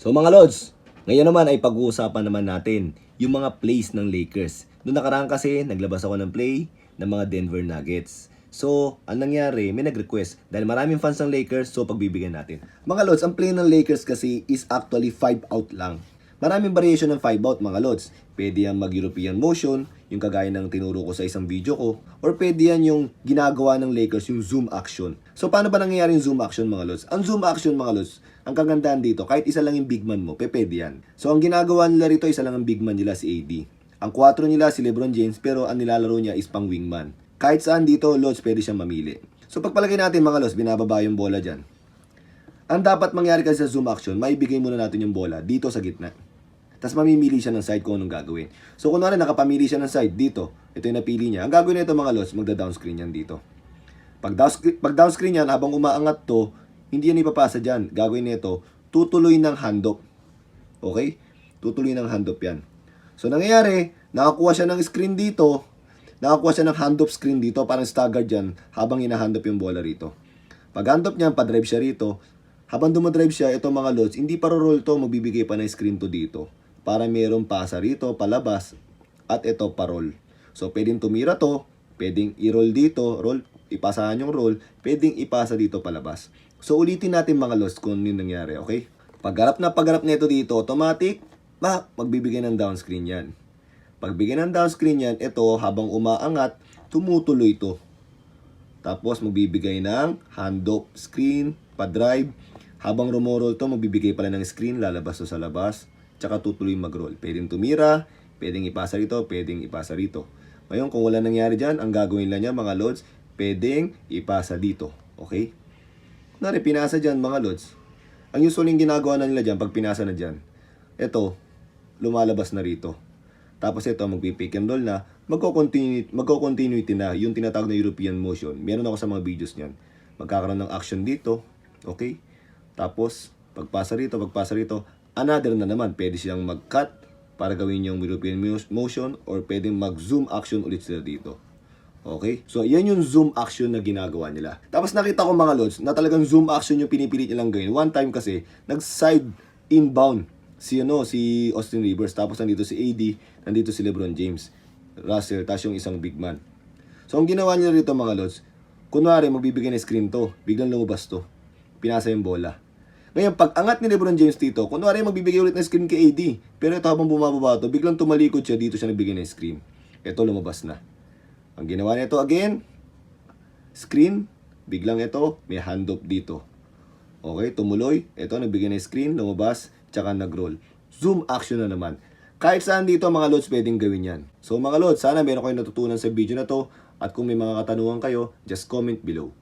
So mga Lods, ngayon naman ay pag-uusapan naman natin yung mga plays ng Lakers. Noong nakaraan kasi, naglabas ako ng play ng mga Denver Nuggets. So, ang nangyari, may nag-request. Dahil maraming fans ng Lakers, so pagbibigyan natin. Mga Lods, ang play ng Lakers kasi is actually 5 out lang. Maraming variation ng 5 out mga Lods. Pwede yan mag-European motion, yung kagaya ng tinuro ko sa isang video ko. Or pwede yan yung ginagawa ng Lakers, yung zoom action. So paano ba nangyayari yung zoom action mga Lods? Ang zoom action mga Lods, ang kagandahan dito, kahit isa lang yung big man mo, pwede yan. So ang ginagawa nila rito, isa lang ang big man nila, si AD. Ang 4 nila si LeBron James, pero ang nilalaro niya is pang wingman. Kahit saan dito, Lods, pwede siyang mamili. So pagpalagay natin mga Lods, binababa yung bola dyan. Ang dapat mangyari kasi sa zoom action, maibigay muna natin yung bola dito sa gitna. Tapos mamimili siya ng side kung anong gagawin. So kunwari nakapamili siya ng side dito, ito yung napili niya. Ang gagawin nito mga Lods, magda-downscreen yan dito. Pag downscreen yan, habang umaangat to, hindi yan ipapasa dyan. Gagawin nito, tutuloy ng handoff. Okay? Tutuloy ng handoff yan. So nangyayari, nakakuha siya ng screen dito, nakakuha siya ng handoff screen dito, parang staggered yan, habang inahandoff yung bola rito. Pag handoff niya, pa-drive siya rito, habang dumadrive siya, ito mga Lods, hindi pa roll to, magbibigay pa ng screen to dito. Para mayroong pasa rito, palabas, at ito pa-roll. So, pwedeng tumira to, pwedeng i-roll dito, roll, ipasahan yung roll, pwedeng ipasa dito palabas. So, ulitin natin mga Lods kung yun nangyari, okay? Pagharap na ito dito, automatic, magbibigay ng down screen yan. Pagbigay ng down screen yan, ito, habang umaangat, tumutuloy to. Tapos, magbibigay ng handoff screen, pa-drive. Habang rumoroll to, magbibigay pala ng screen, lalabas to sa labas, tsaka tutuloy mag-roll. Pwedeng tumira, pwedeng ipasa rito, pwedeng ipasa rito. Ngayon, kung wala nangyari dyan, ang gagawin lang niya mga Lods, pwedeng ipasa dito. Okay? Kunwari, pinasa dyan mga Lods. Ang usual yung ginagawa na nila dyan, pag pinasa na dyan, ito, lumalabas na rito. Tapos ito, magpipick and roll na, magko-continuity na, yung tinatawag na European motion. Meron ako sa mga videos niyan. Magkakaroon ng action dito, okay? Tapos, pagpasa rito, another na naman. Pwede silang mag-cut para gawin yung European motion or pwedeng mag-zoom action ulit sila dito. Okay? So, yan yung zoom action na ginagawa nila. Tapos nakita ko mga Lods na talagang zoom action yung pinipilit nilang gawin. One time kasi, nag-side inbound si Austin Rivers. Tapos nandito si AD, nandito si LeBron James, Russell, tapos yung isang big man. So, ang ginawa nila rito mga Lods, kunwari magbibigay ng screen to, biglang lumabas to. Pinasa yung bola. Ngayon, pag angat ni LeBron James dito, kunwari magbibigay ulit ng screen kay AD. Pero ito habang bumababa ito, biglang tumalikod siya, dito siya nagbigay ng screen. Ito lumabas na. Ang ginawa nito again, screen, biglang ito, may handoff dito. Okay, tumuloy, ito nagbigay ng screen, lumabas, tsaka nag-roll. Zoom action na naman. Kahit saan dito mga Lods pwedeng gawin yan. So mga Lods, sana meron kayong natutunan sa video na to. At kung may mga katanungan kayo, just comment below.